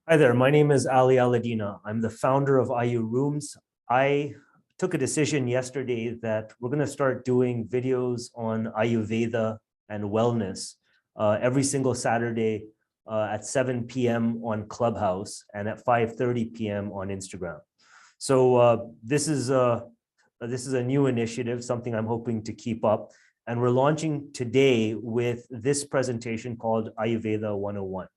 Hi there, my name is Alidina. I'm the founder of Ayurooms. I took a decision yesterday that we're going to start doing videos on Ayurveda and wellness every single Saturday at 7 p.m. on Clubhouse and at 5:30 p.m. on Instagram. So this is a new initiative, something I'm hoping to keep up. And we're launching today with this presentation called Ayurveda 101.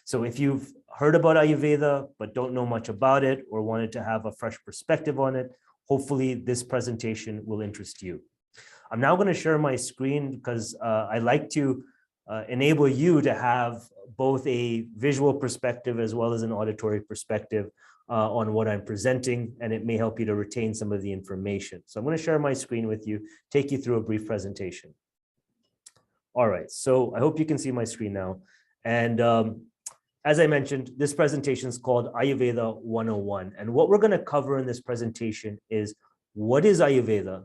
So if you've heard about Ayurveda, but don't know much about it or wanted to have a fresh perspective on it, hopefully this presentation will interest you. I'm now going to share my screen because I like to enable you to have both a visual perspective as well as an auditory perspective on what I'm presenting, and it may help you to retain some of the information. So I'm going to share my screen with you, take you through a brief presentation. All right, so I hope you can see my screen now. And as I mentioned, this presentation is called Ayurveda 101. And what we're going to cover in this presentation is what is Ayurveda,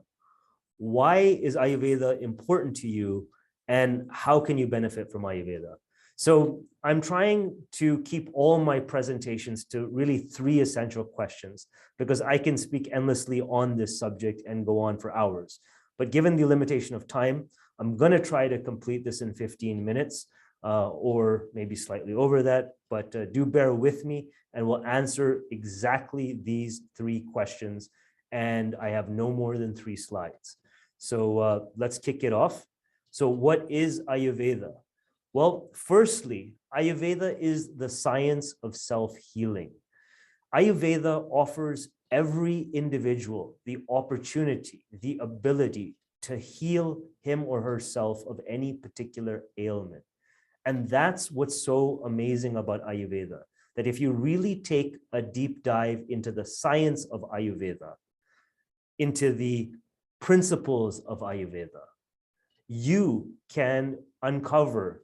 why is Ayurveda important to you, and how can you benefit from Ayurveda? So I'm trying to keep all my presentations to really three essential questions because I can speak endlessly on this subject and go on for hours. But given the limitation of time, I'm going to try to complete this in 15 minutes. Or maybe slightly over that, but do bear with me and we'll answer exactly these three questions. And I have no more than 3 slides. So let's kick it off. So what is Ayurveda? Well, firstly, Ayurveda is the science of self-healing. Ayurveda offers every individual the opportunity, the ability to heal him or herself of any particular ailment. And that's what's so amazing about Ayurveda, that if you really take a deep dive into the science of Ayurveda, into the principles of Ayurveda, you can uncover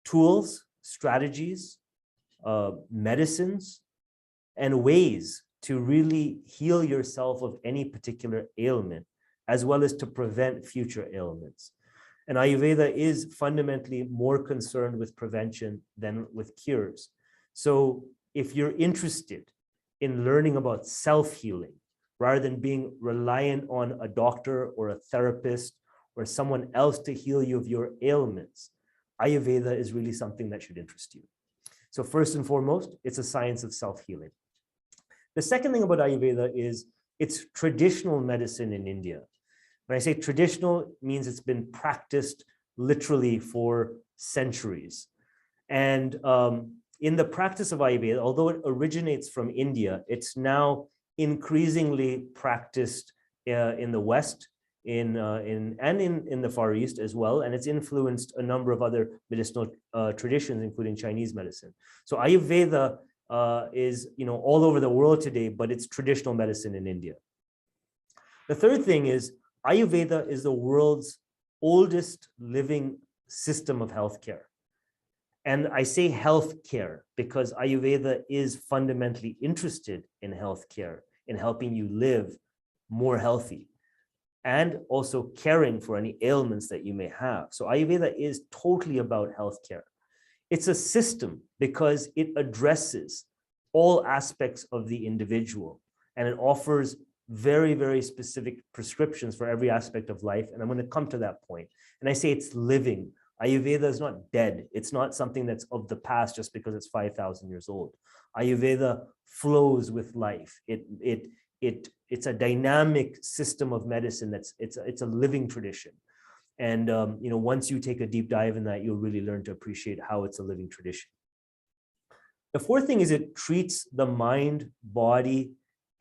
tools, strategies, medicines, and ways to really heal yourself of any particular ailment, as well as to prevent future ailments. And Ayurveda is fundamentally more concerned with prevention than with cures. So if you're interested in learning about self-healing, rather than being reliant on a doctor or a therapist or someone else to heal you of your ailments, Ayurveda is really something that should interest you. So first and foremost, it's a science of self-healing. The second thing about Ayurveda is it's traditional medicine in India. When I say traditional, it means it's been practiced literally for centuries. And in the practice of Ayurveda, although it originates from India, it's now increasingly practiced in the West, in the Far East as well, and it's influenced a number of other medicinal traditions, including Chinese medicine. So Ayurveda is all over the world today, but it's traditional medicine in India. The third thing is Ayurveda is the world's oldest living system of healthcare. And I say healthcare because Ayurveda is fundamentally interested in healthcare, in helping you live more healthy and also caring for any ailments that you may have. So Ayurveda is totally about healthcare. It's a system because it addresses all aspects of the individual and it offers very, very specific prescriptions for every aspect of life. And I'm going to come to that point. And I say it's living. Ayurveda is not dead. It's not something that's of the past just because it's 5,000 years old. Ayurveda flows with life. It's a dynamic system of medicine it's a living tradition. And once you take a deep dive in that, you'll really learn to appreciate how it's a living tradition. The fourth thing is it treats the mind, body,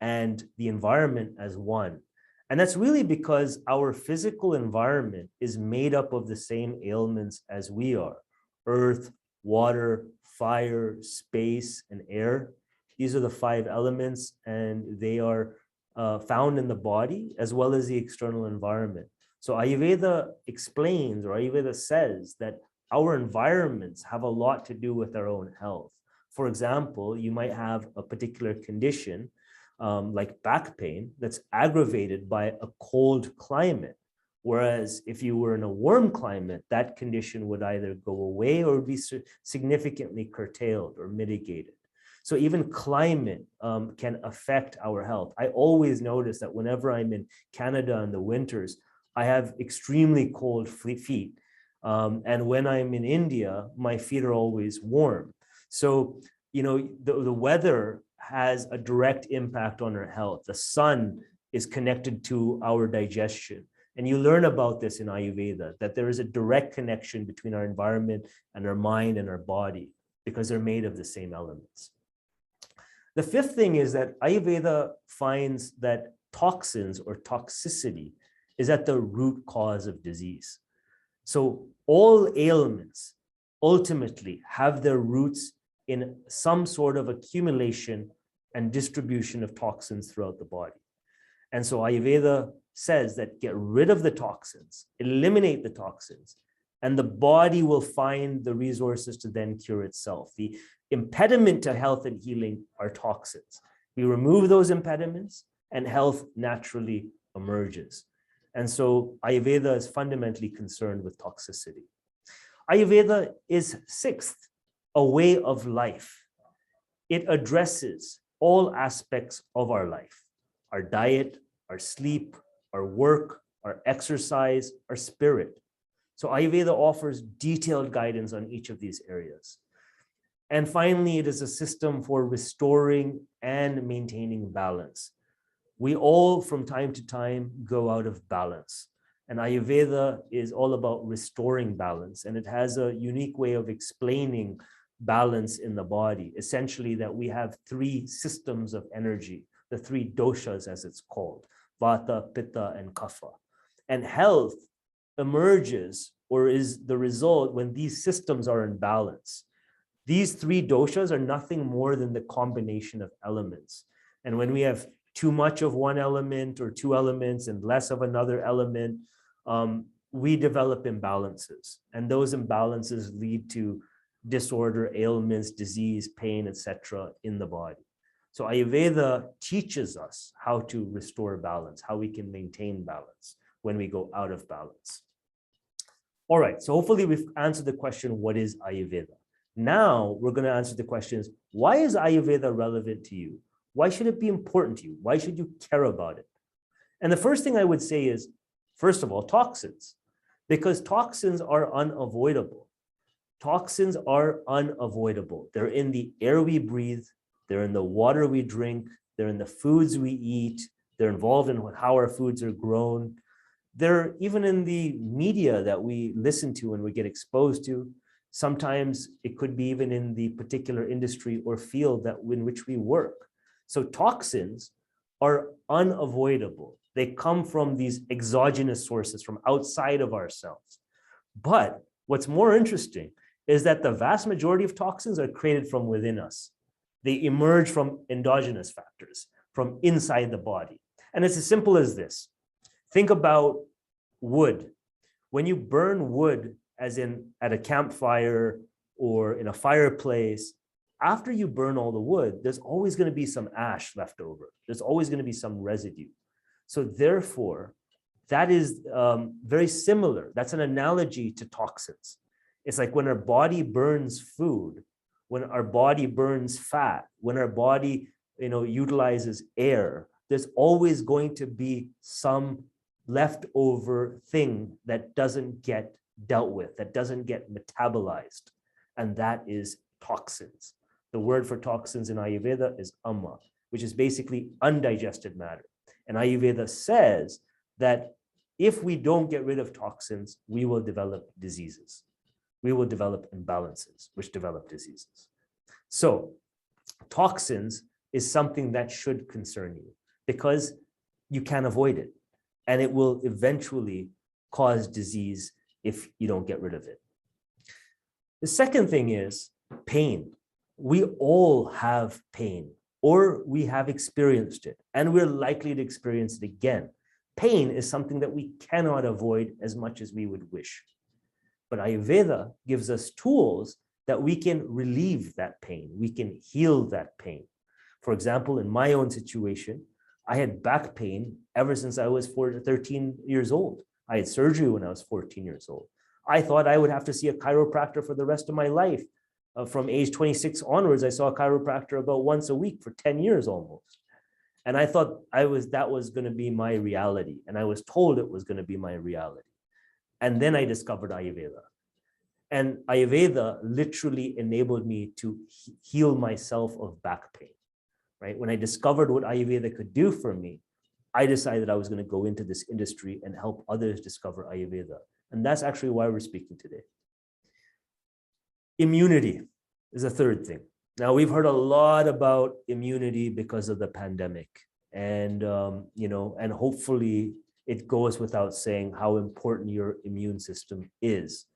and the environment as one. And that's really because our physical environment is made up of the same ailments as we are: earth, water, fire, space, and air. These are the 5 elements, and they are found in the body as well as the external environment. So Ayurveda explains, or Ayurveda says, that our environments have a lot to do with our own health. For example, you might have a particular condition like back pain that's aggravated by a cold climate. Whereas if you were in a warm climate, that condition would either go away or be significantly curtailed or mitigated. So even climate can affect our health. I always notice that whenever I'm in Canada in the winters, I have extremely cold feet. And when I'm in India, my feet are always warm. So, the weather has a direct impact on our health. The sun is connected to our digestion. And you learn about this in Ayurveda, that there is a direct connection between our environment and our mind and our body, because they're made of the same elements. The fifth thing is that Ayurveda finds that toxins or toxicity is at the root cause of disease. So all ailments ultimately have their roots in some sort of accumulation and distribution of toxins throughout the body. And so Ayurveda says that get rid of the toxins, eliminate the toxins, and the body will find the resources to then cure itself. The impediment to health and healing are toxins. We remove those impediments and health naturally emerges. And so Ayurveda is fundamentally concerned with toxicity. Ayurveda is sixth, a way of life. It addresses all aspects of our life, our diet, our sleep, our work, our exercise, our spirit. So Ayurveda offers detailed guidance on each of these areas. And finally, it is a system for restoring and maintaining balance. We all, from time to time, go out of balance. And Ayurveda is all about restoring balance. And it has a unique way of explaining balance in the body. Essentially, that we have three systems of energy, the three doshas, as it's called, Vata, Pitta, and Kapha. And health emerges or is the result when these systems are in balance. These three doshas are nothing more than the combination of elements. And when we have too much of one element or two elements and less of another element, we develop imbalances. And those imbalances lead to disorder, ailments, disease, pain, etc. in the body. So Ayurveda teaches us how to restore balance, how we can maintain balance when we go out of balance. All right, so hopefully we've answered the question, what is Ayurveda? Now we're going to answer the questions, why is Ayurveda relevant to you? Why should it be important to you? Why should you care about it? And the first thing I would say is, first of all, toxins, because toxins are unavoidable. Toxins are unavoidable. They're in the air we breathe, they're in the water we drink, they're in the foods we eat, they're involved in how our foods are grown. They're even in the media that we listen to and we get exposed to. Sometimes it could be even in the particular industry or field in which we work. So toxins are unavoidable. They come from these exogenous sources from outside of ourselves. But what's more interesting is that the vast majority of toxins are created from within us. They emerge from endogenous factors, from inside the body. And it's as simple as this. Think about wood. When you burn wood, as in at a campfire or in a fireplace, after you burn all the wood, there's always going to be some ash left over. There's always going to be some residue. So therefore, that is very similar. That's an analogy to toxins. It's like when our body burns food, when our body burns fat, when our body utilizes air, there's always going to be some leftover thing that doesn't get dealt with, that doesn't get metabolized. And that is toxins. The word for toxins in Ayurveda is amma, which is basically undigested matter. And Ayurveda says that if we don't get rid of toxins, we will develop diseases. We will develop imbalances, which develop diseases. So toxins is something that should concern you because you can't avoid it. And it will eventually cause disease if you don't get rid of it. The second thing is pain. We all have pain, or we have experienced it, and we're likely to experience it again. Pain is something that we cannot avoid as much as we would wish. But Ayurveda gives us tools that we can relieve that pain. We can heal that pain. For example, in my own situation, I had back pain ever since I was 13 years old. I had surgery when I was 14 years old. I thought I would have to see a chiropractor for the rest of my life. From age 26 onwards, I saw a chiropractor about once a week for 10 years almost. And I thought that was going to be my reality. And I was told it was going to be my reality. And then I discovered Ayurveda. And Ayurveda literally enabled me to heal myself of back pain, right? When I discovered what Ayurveda could do for me, I decided I was going to go into this industry and help others discover Ayurveda. And that's actually why we're speaking today. Immunity is a third thing. Now, we've heard a lot about immunity because of the pandemic. And, and hopefully it goes without saying how important your immune system is.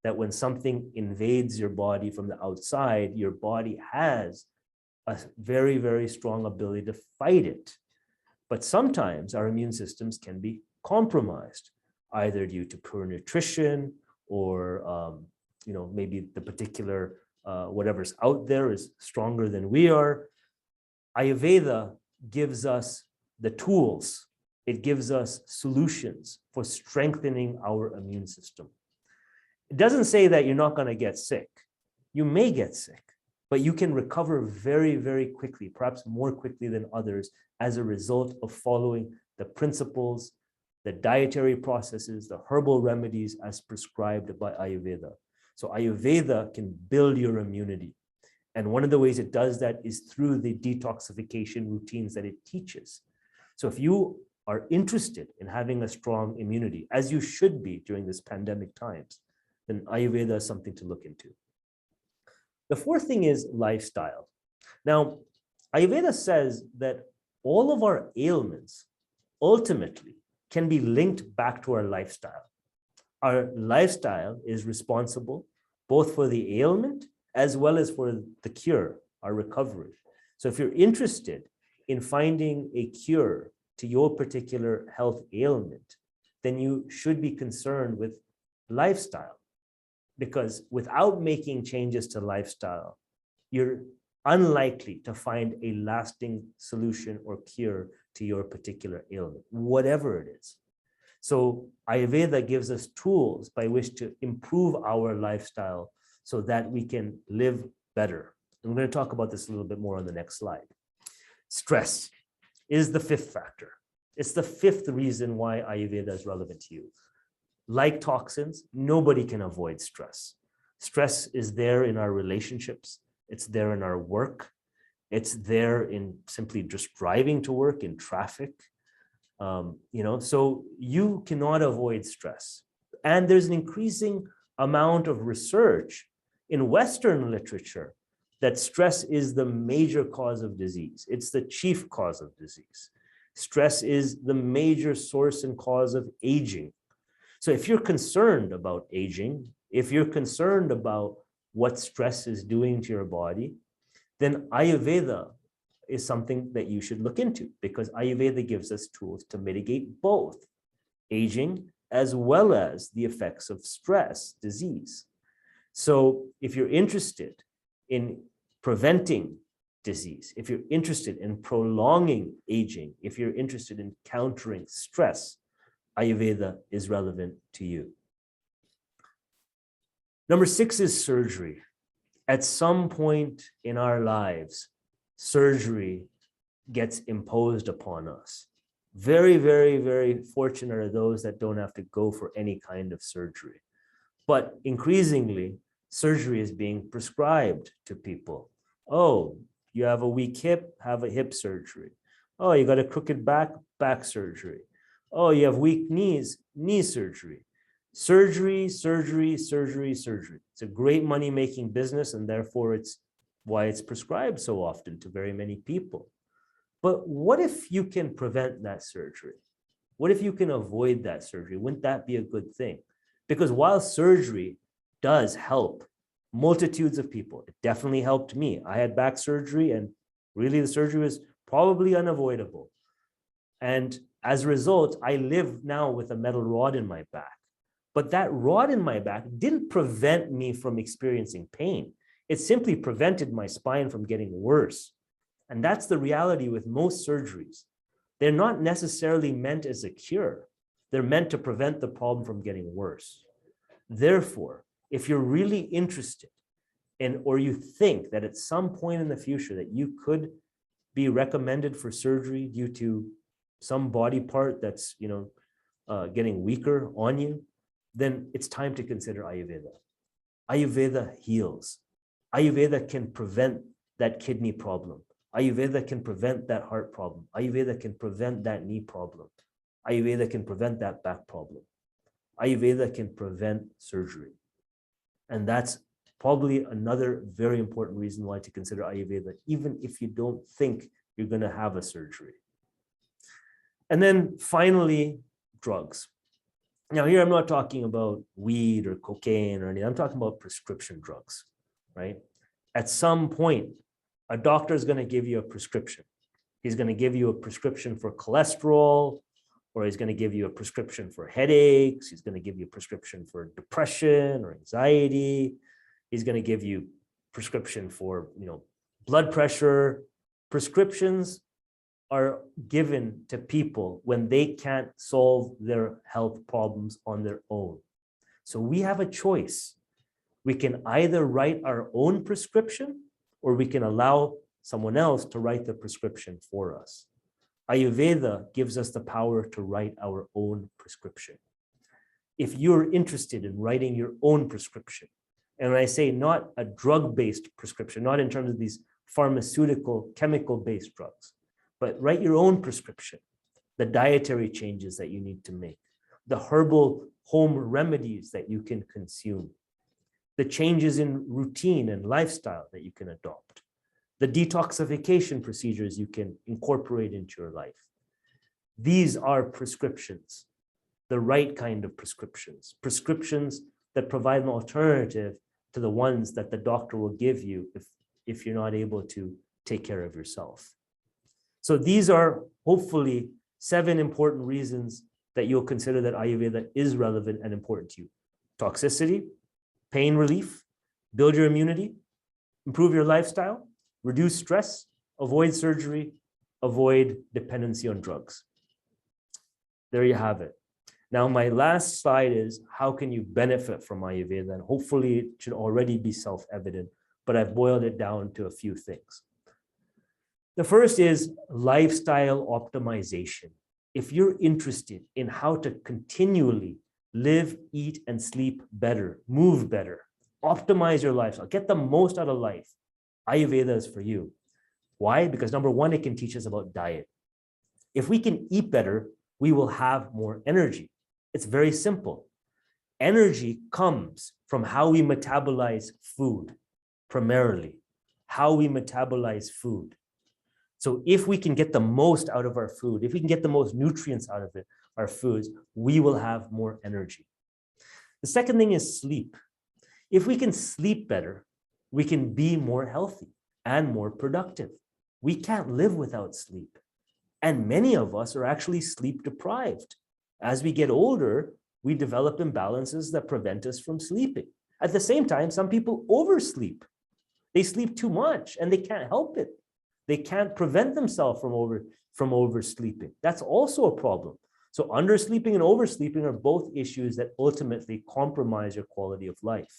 That when something invades your body from the outside, your body has a very, very strong ability to fight it. But sometimes our immune systems can be compromised, either due to poor nutrition or, maybe the particular whatever's out there is stronger than we are. Ayurveda gives us the tools. It gives us solutions for strengthening our immune system. It doesn't say that you're not going to get sick. You may get sick, but you can recover very, very quickly, perhaps more quickly than others, as a result of following the principles, the dietary processes, the herbal remedies as prescribed by Ayurveda. So Ayurveda can build your immunity. And one of the ways it does that is through the detoxification routines that it teaches. So if you are interested in having a strong immunity, as you should be during this pandemic times, then Ayurveda is something to look into. The fourth thing is lifestyle. Now, Ayurveda says that all of our ailments ultimately can be linked back to our lifestyle. Our lifestyle is responsible both for the ailment as well as for the cure, our recovery. So if you're interested in finding a cure to your particular health ailment, then you should be concerned with lifestyle. Because without making changes to lifestyle, you're unlikely to find a lasting solution or cure to your particular ailment, whatever it is. So Ayurveda gives us tools by which to improve our lifestyle so that we can live better. And we're going to talk about this a little bit more on the next slide. Stress is the fifth factor. It's the fifth reason why Ayurveda is relevant to you. Like toxins, nobody can avoid stress. Stress is there in our relationships. It's there in our work. It's there in simply just driving to work in traffic. So you cannot avoid stress. And there's an increasing amount of research in Western literature that stress is the major cause of disease. It's the chief cause of disease. Stress is the major source and cause of aging. So if you're concerned about aging, if you're concerned about what stress is doing to your body, then Ayurveda is something that you should look into, because Ayurveda gives us tools to mitigate both aging as well as the effects of stress, disease. So if you're interested in preventing disease, if you're interested in prolonging aging, if you're interested in countering stress, Ayurveda is relevant to you. Number 6 is surgery. At some point in our lives, surgery gets imposed upon us. Very, very, very fortunate are those that don't have to go for any kind of surgery. But increasingly, surgery is being prescribed to people. Oh, you have a weak hip, have a hip surgery. Oh, you got a crooked back, back surgery. Oh, you have weak knees, knee surgery. Surgery, surgery, surgery, surgery. It's a great money-making business, and therefore it's why it's prescribed so often to very many people. But what if you can prevent that surgery? What if you can avoid that surgery? Wouldn't that be a good thing? Because while surgery does help multitudes of people, it definitely helped me. I had back surgery, and really the surgery was probably unavoidable. And as a result, I live now with a metal rod in my back. But that rod in my back didn't prevent me from experiencing pain. It simply prevented my spine from getting worse. And that's the reality with most surgeries. They're not necessarily meant as a cure. They're meant to prevent the problem from getting worse. Therefore, if you're really interested or you think that at some point in the future that you could be recommended for surgery due to some body part that's, getting weaker on you, then it's time to consider Ayurveda. Ayurveda heals. Ayurveda can prevent that kidney problem. Ayurveda can prevent that heart problem. Ayurveda can prevent that knee problem. Ayurveda can prevent that back problem. Ayurveda can prevent surgery. And that's probably another very important reason why to consider Ayurveda, even if you don't think you're going to have a surgery. And then finally, drugs. Now here, I'm not talking about weed or cocaine or anything. I'm talking about prescription drugs, right? At some point, a doctor is going to give you a prescription. He's going to give you a prescription for cholesterol, or he's going to give you a prescription for headaches. He's going to give you a prescription for depression or anxiety. He's going to give you prescription for, blood pressure. Prescriptions are given to people when they can't solve their health problems on their own. So we have a choice. We can either write our own prescription, or we can allow someone else to write the prescription for us. Ayurveda gives us the power to write our own prescription. If you're interested in writing your own prescription, and when I say not a drug-based prescription, not in terms of these pharmaceutical, chemical-based drugs, but write your own prescription, the dietary changes that you need to make, the herbal home remedies that you can consume, the changes in routine and lifestyle that you can adopt, the detoxification procedures you can incorporate into your life. These are prescriptions, the right kind of prescriptions, prescriptions that provide an alternative to the ones that the doctor will give you if you're not able to take care of yourself. So these are hopefully 7 important reasons that you'll consider that Ayurveda is relevant and important to you. Toxicity, pain relief, build your immunity, improve your lifestyle, reduce stress, avoid surgery, avoid dependency on drugs. There you have it. Now, my last slide is how can you benefit from Ayurveda? And hopefully it should already be self-evident, but I've boiled it down to a few things. The first is lifestyle optimization. If you're interested in how to continually live, eat, and sleep better, move better, optimize your lifestyle, get the most out of life, Ayurveda is for you. Why? Because number one, it can teach us about diet. If we can eat better, we will have more energy. It's very simple. Energy comes from how we metabolize food, primarily, how we metabolize food. So if we can get the most out of our food, if we can get the most nutrients out of it, our foods, we will have more energy. The second thing is sleep. If we can sleep better, we can be more healthy and more productive. We can't live without sleep. And many of us are actually sleep deprived. As we get older, we develop imbalances that prevent us from sleeping. At the same time, some people oversleep. They sleep too much and they can't help it. They can't prevent themselves from oversleeping. That's also a problem. So undersleeping and oversleeping are both issues that ultimately compromise your quality of life.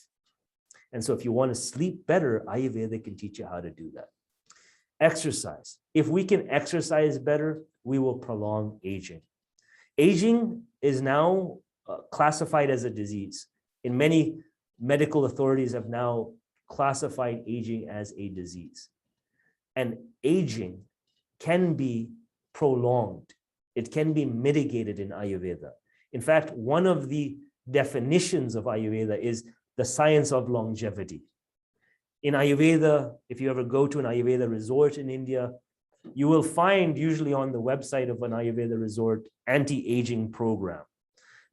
And so if you want to sleep better, Ayurveda can teach you how to do that. Exercise. If we can exercise better, we will prolong aging. Aging is now classified as a disease. In many medical authorities have now classified aging as a disease. And aging can be prolonged. It can be mitigated in Ayurveda. In fact, one of the definitions of Ayurveda is the science of longevity. In Ayurveda, if you ever go to an Ayurveda resort in India, you will find usually on the website of an Ayurveda resort, anti-aging program,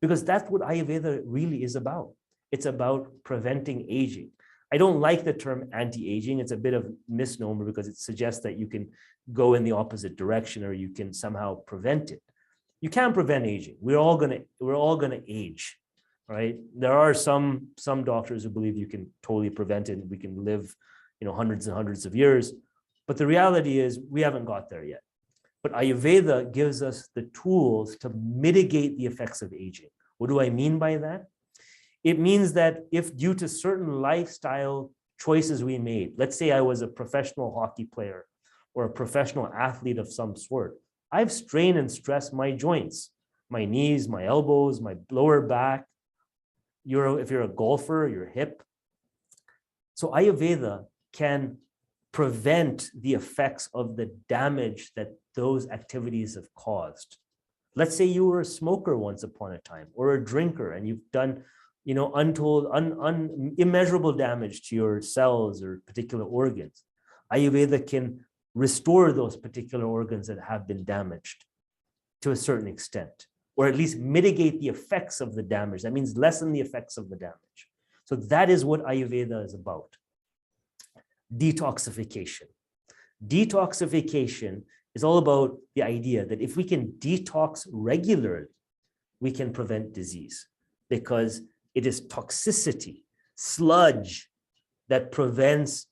because that's what Ayurveda really is about. It's about preventing aging. I don't like the term anti-aging. It's a bit of misnomer because it suggests that you can go in the opposite direction or you can somehow prevent it. You can't prevent aging. We're all gonna age, right? There are some doctors who believe you can totally prevent it and we can live, hundreds and hundreds of years. But the reality is we haven't got there yet. But Ayurveda gives us the tools to mitigate the effects of aging. What do I mean by that? It means that if due to certain lifestyle choices we made. Let's say I was a professional hockey player or a professional athlete of some sort. I've strained and stressed my joints, my knees, my elbows, my lower back. If you're a golfer, your hip. So Ayurveda can prevent the effects of the damage that those activities have caused. Let's say you were a smoker once upon a time, or a drinker, and you've done, untold, immeasurable damage to your cells or particular organs. Ayurveda can restore those particular organs that have been damaged to a certain extent, or at least mitigate the effects of the damage. That means lessen the effects of the damage. So that is what Ayurveda is about. Detoxification. Detoxification is all about the idea that if we can detox regularly, we can prevent disease, because it is toxicity, sludge, that prevents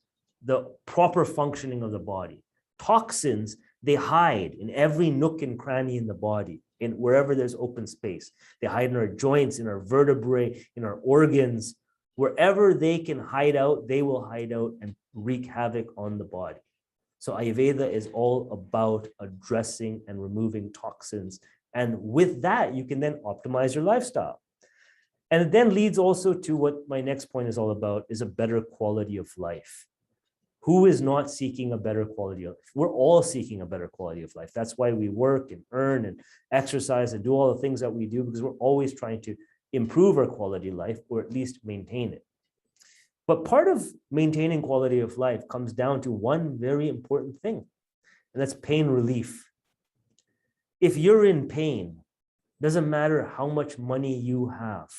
the proper functioning of the body. Toxins, they hide in every nook and cranny in the body, in wherever there's open space. They hide in our joints, in our vertebrae, in our organs. Wherever they can hide out, they will hide out and wreak havoc on the body. So Ayurveda is all about addressing and removing toxins. And with that, you can then optimize your lifestyle. And it then leads also to what my next point is all about, is a better quality of life. Who is not seeking a better quality of life? We're all seeking a better quality of life. That's why we work and earn and exercise and do all the things that we do, because we're always trying to improve our quality of life, or at least maintain it. But part of maintaining quality of life comes down to one very important thing, and that's pain relief. If you're in pain, doesn't matter how much money you have,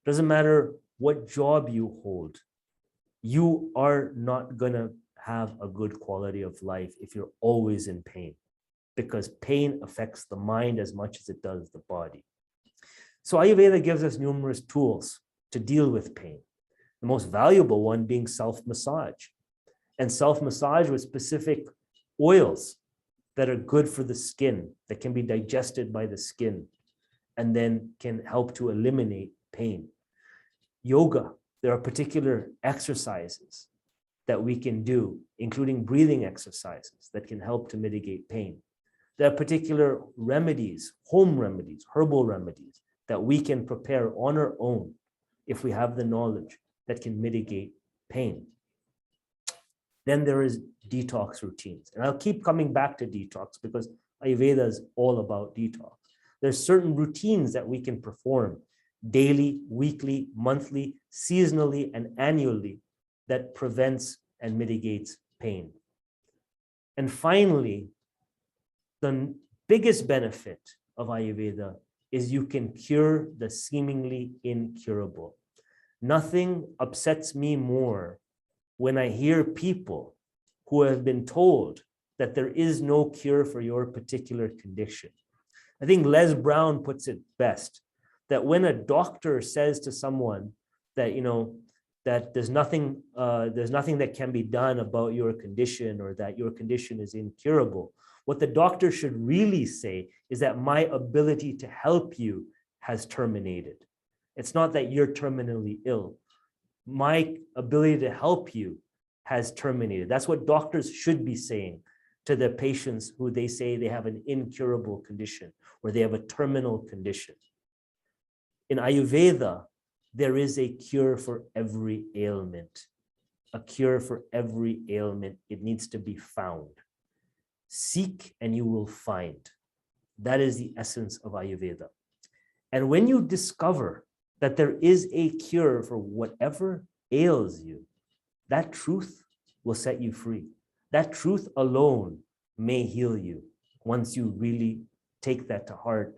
doesn't matter what job you hold, you are not gonna have a good quality of life if you're always in pain, because pain affects the mind as much as it does the body. So Ayurveda gives us numerous tools to deal with pain. The most valuable one being self-massage, and self-massage with specific oils that are good for the skin, that can be digested by the skin, and then can help to eliminate pain. Yoga, there are particular exercises that we can do, including breathing exercises that can help to mitigate pain. There are particular remedies, home remedies, herbal remedies that we can prepare on our own if we have the knowledge, that can mitigate pain. Then there is detox routines. And I'll keep coming back to detox because Ayurveda is all about detox. There's certain routines that we can perform daily, weekly, monthly, seasonally, and annually that prevents and mitigates pain. And finally, the biggest benefit of Ayurveda is you can cure the seemingly incurable. Nothing upsets me more when I hear people who have been told that there is no cure for your particular condition. I think Les Brown puts it best, that when a doctor says to someone that, that there's nothing that can be done about your condition, or that your condition is incurable, what the doctor should really say is that my ability to help you has terminated. It's not that you're terminally ill. My ability to help you has terminated. That's what doctors should be saying to the patients who they say they have an incurable condition or they have a terminal condition. In Ayurveda, there is a cure for every ailment. A cure for every ailment. It needs to be found. Seek and you will find. That is the essence of Ayurveda. And when you discover that there is a cure for whatever ails you, that truth will set you free. That truth alone may heal you once you really take that to heart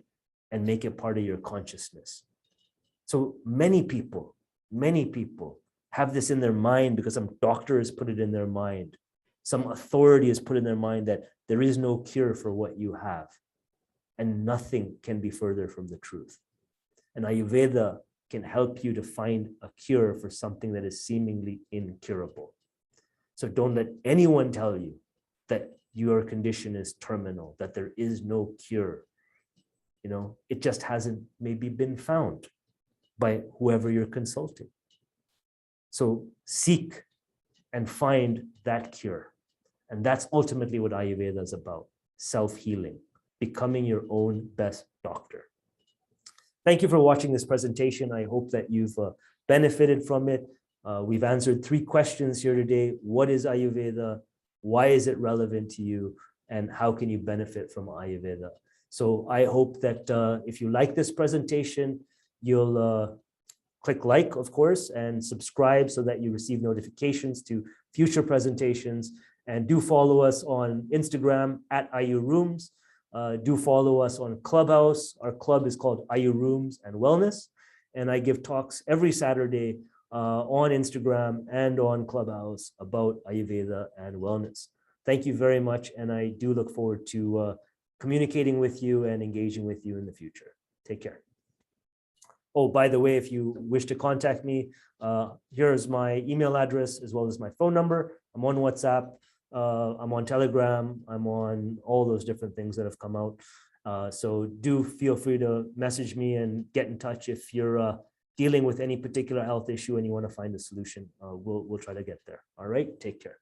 and make it part of your consciousness. So many people have this in their mind because some doctor has put it in their mind. Some authority has put in their mind that there is no cure for what you have. And nothing can be further from the truth. And Ayurveda can help you to find a cure for something that is seemingly incurable. So don't let anyone tell you that your condition is terminal, that there is no cure. It just hasn't maybe been found by whoever you're consulting. So seek and find that cure. And that's ultimately what Ayurveda is about, self-healing, becoming your own best doctor. Thank you for watching this presentation. I hope that you've benefited from it. We've answered 3 questions here today. What is Ayurveda? Why is it relevant to you? And how can you benefit from Ayurveda? So I hope that if you like this presentation, you'll click like, of course, and subscribe so that you receive notifications to future presentations. And do follow us on Instagram at Ayurooms. Do follow us on Clubhouse. Our club is called Ayurooms and Wellness. And I give talks every Saturday on Instagram and on Clubhouse about Ayurveda and wellness. Thank you very much. And I do look forward to communicating with you and engaging with you in the future. Take care. Oh, by the way, if you wish to contact me, here's my email address as well as my phone number. I'm on WhatsApp. I'm on Telegram. I'm on all those different things that have come out. So do feel free to message me and get in touch if you're dealing with any particular health issue and you want to find a solution. We'll try to get there. All right, take care.